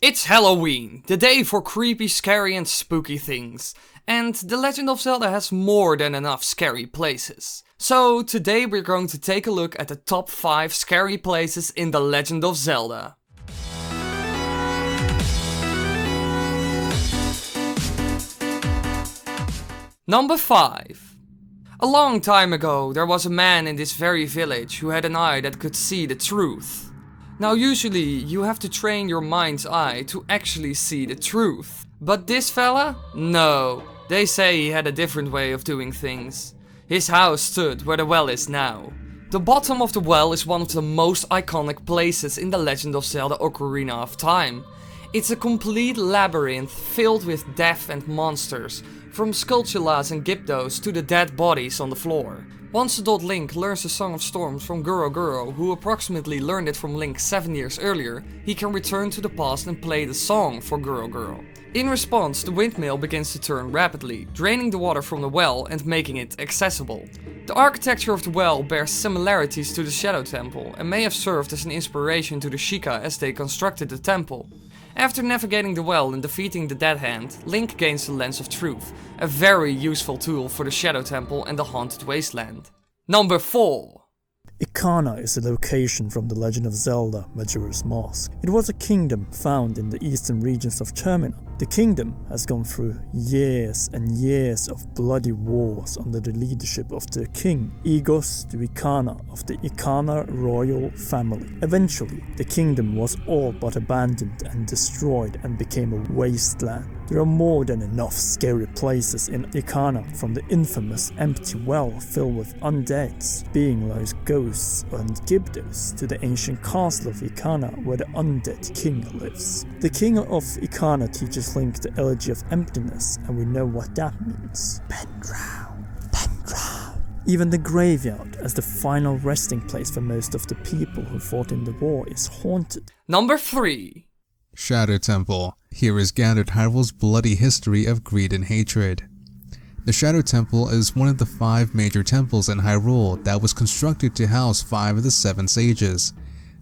It's Halloween, the day for creepy, scary and spooky things. And The Legend of Zelda has more than enough scary places. So today we're going to take a look at the top 5 scary places in The Legend of Zelda. Number 5. A long time ago there was a man in this very village who had an eye that could see the truth. Now usually you have to train your mind's eye to actually see the truth. But this fella? No. They say he had a different way of doing things. His house stood where the well is now. The bottom of the well is one of the most iconic places in The Legend of Zelda Ocarina of Time. It's a complete labyrinth filled with death and monsters, from Skulltulas and Gyptos to the dead bodies on the floor. Once Adult Link learns the Song of Storms from Guro, who approximately learned it from Link 7 years earlier, he can return to the past and play the song for Guro. In response, the windmill begins to turn rapidly, draining the water from the well and making it accessible. The architecture of the well bears similarities to the Shadow Temple and may have served as an inspiration to the Sheikah as they constructed the temple. After navigating the well and defeating the Dead Hand, Link gains the Lens of Truth, a very useful tool for the Shadow Temple and the Haunted Wasteland. Number 4. Ikana is a location from The Legend of Zelda Majora's Mask. It was a kingdom found in the eastern regions of Termina. The kingdom has gone through years and years of bloody wars under the leadership of the king, Egos the Ikana of the Ikana royal family. Eventually, the kingdom was all but abandoned and destroyed and became a wasteland. There are more than enough scary places in Ikana, from the infamous empty well filled with undeads, being like ghosts and Gyptos, to the ancient castle of Ikana where the undead king lives. The king of Ikana teaches Link the elegy of emptiness, and we know what that means. Pendrau. Even the graveyard, as the final resting place for most of the people who fought in the war, is haunted. Number 3. Shadow Temple. Here is gathered Hyrule's bloody history of greed and hatred. The Shadow Temple is one of the 5 major temples in Hyrule that was constructed to house 5 of the 7 sages.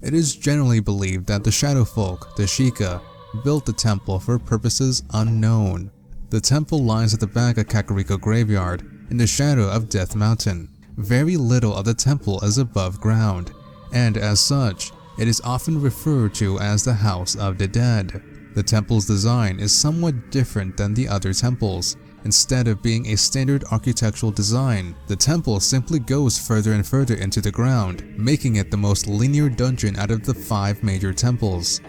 It is generally believed that the Shadow Folk, the Sheikah, built the temple for purposes unknown. The temple lies at the back of Kakariko Graveyard, in the shadow of Death Mountain. Very little of the temple is above ground, and as such, it is often referred to as the House of the Dead. The temple's design is somewhat different than the other temples. Instead of being a standard architectural design, the temple simply goes further and further into the ground, making it the most linear dungeon out of the 5 major temples.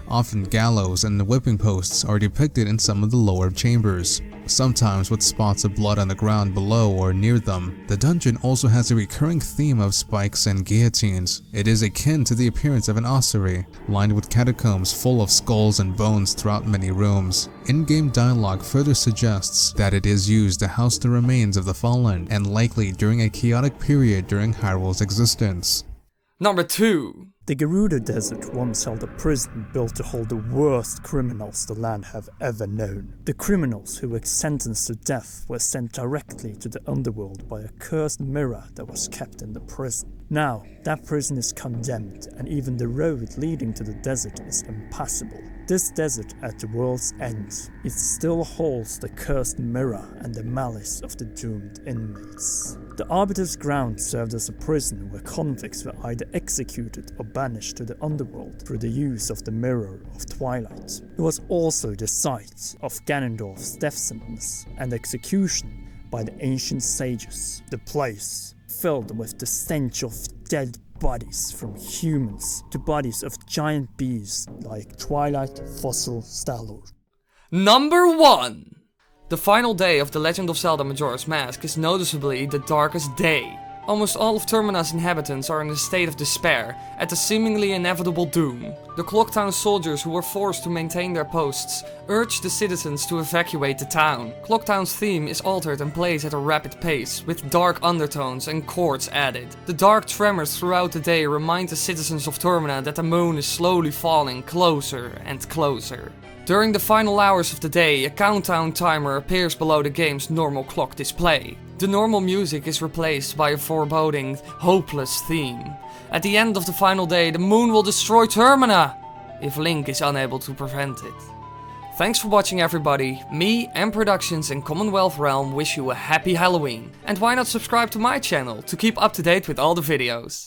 Often gallows and whipping posts are depicted in some of the lower chambers, sometimes with spots of blood on the ground below or near them. The dungeon also has a recurring theme of spikes and guillotines. It is akin to the appearance of an ossuary, lined with catacombs full of skulls and bones throughout many rooms. In-game dialogue further suggests that it is used to house the remains of the fallen, and likely during a chaotic period during Hyrule's existence. Number 2. The Garuda Desert once held a prison built to hold the worst criminals the land have ever known. The criminals who were sentenced to death were sent directly to the underworld by a cursed mirror that was kept in the prison. Now, that prison is condemned, and even the road leading to the desert is impassable. This desert at the world's end, it still holds the cursed mirror and the malice of the doomed inmates. The Arbiter's Ground served as a prison where convicts were either executed or banished to the underworld through the use of the Mirror of Twilight. It was also the site of Ganondorf's death sentence and execution by the ancient sages. The place filled with the stench of dead bodies, from humans to bodies of giant beasts like Twilight fossil Stalor. Number 1. The final day of The Legend of Zelda Majora's Mask is noticeably the darkest day. Almost all of Termina's inhabitants are in a state of despair at the seemingly inevitable doom. The Clocktown soldiers, who were forced to maintain their posts, urge the citizens to evacuate the town. Clocktown's theme is altered and plays at a rapid pace, with dark undertones and chords added. The dark tremors throughout the day remind the citizens of Termina that the moon is slowly falling closer and closer. During the final hours of the day, a countdown timer appears below the game's normal clock display. The normal music is replaced by a foreboding, hopeless theme. At the end of the final day, the moon will destroy Termina! if Link is unable to prevent it. Thanks for watching everybody. Me, M Productions and Commonwealth Realm wish you a happy Halloween. And why not subscribe to my channel to keep up to date with all the videos.